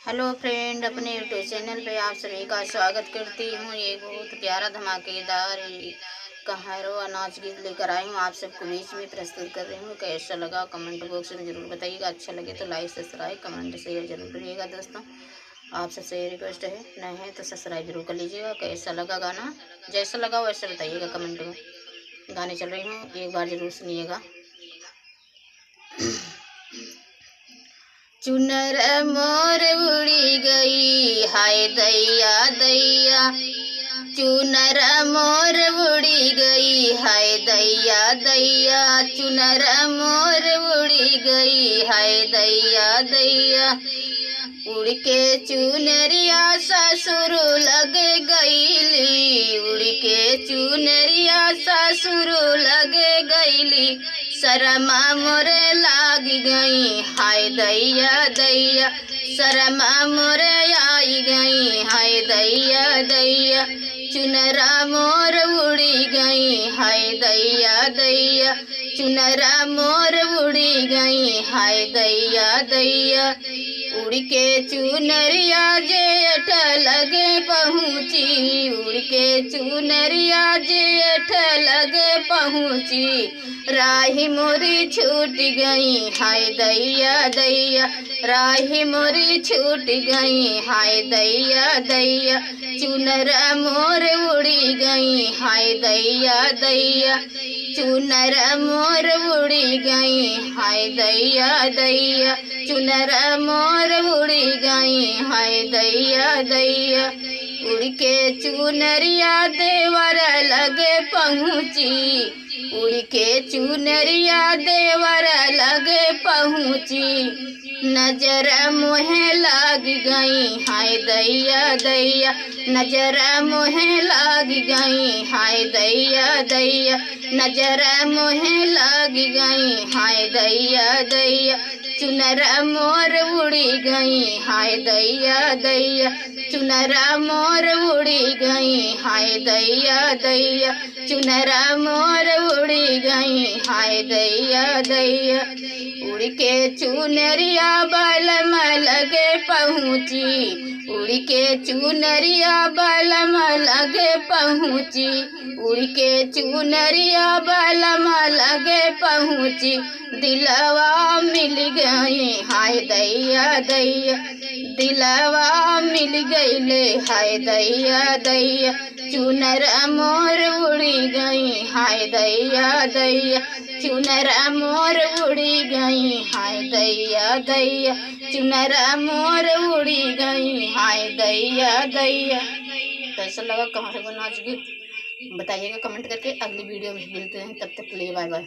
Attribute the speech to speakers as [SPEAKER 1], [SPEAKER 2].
[SPEAKER 1] Hello friend, अपने YouTube channel पे आप सभी का स्वागत करती हूँ। ये बहुत प्यारा धमाकेदार कहारो नाच गीत लेकर आई हूँ, आप सबको बीच में प्रस्तुत कर रही हूँ। कैसा लगा कमेंट बॉक्स में ज़रूर बताइएगा। अच्छा लगे तो लाइक सब्सक्राइब कमेंट शेयर जरूर करिएगा। दोस्तों, आप सबसे रिक्वेस्ट है, नए हैं तो सब्सक्राइब जरूर कर लीजिएगा। कैसा लगा गाना, जैसा लगा वैसे बताइएगा कमेंट में। गाने चल रही हूँ, एक बार जरूर सुनिएगा। चुनर मोर उड़ी गई, हाय दैया दैया। चुनर मोर उड़ी गई, हाय दैया दैया। चुनर मोर उड़ी गई, हाय दैया दैया। उड़ के चुनरिया ससुर लग गईली, उड़ के चुनरिया ससुर लग गईली। शरमा मोरे लाग गई, हाय दैया दैया। शरमा मोरे आई गई, हाय दैया दैया। चुनरा मोर उड़ी गई, हाय दैया दैया। चुनरा मोर उड़ी गई, हाय दैया दैया। उड़ के चुनरिया जेठ लगे पहुँची, उड़ के चुनरिया जेठ लगे पहुँची। राही मोरी छूट गई, हाय दैया दैया। राही मोरी छूट गई, हाय दैया दैया। चुनरा मोर उड़ी गई, हाय दैया दैया। चुनरा मोर उड़ी गई, हाय दैया दैया। चुनरा मोर उड़ी गई, हाय दैया दैया। उड़ के चुनरिया देवर लगे पहुँची, उड़ के चुनरिया देवर लगे पहुँची। नजर मुहे लाग गई, हाय दैया दैया। नजर मुहे लाग गई, हाय दैया दैया। नजर मुहे लाग गई, हाय दैया दैया। चुनरा मोर उड़ी गई, हाय दैया दैया। चुनरा मोर उड़ी गई, हाय दैया दैया। चुनरा मोर उड़ी गई, हाय दैया दैया। उड़ के चुनरिया बलम लगे पहुँची, उड़ के चुनरिया बलम लगे पहुँची। उड़ के चुनरिया बलम लगे पहुँची। दिलवा मिल गई, हाय दैया दैया। दिलवा मिल गईले, हाय दैया दैया। चुनरा मोर उड़ी गई, हाय दैया दैया। चुनरा मोर उड़ी गई, हाय दैया दैया। चुनरा मोर उड़ी गई, हाय दैया दैया। कैसा लगा कहानी नाच गीत बताइएगा कमेंट करके। अगली वीडियो में मिलते हैं, तब तक के लिए बाय बाय।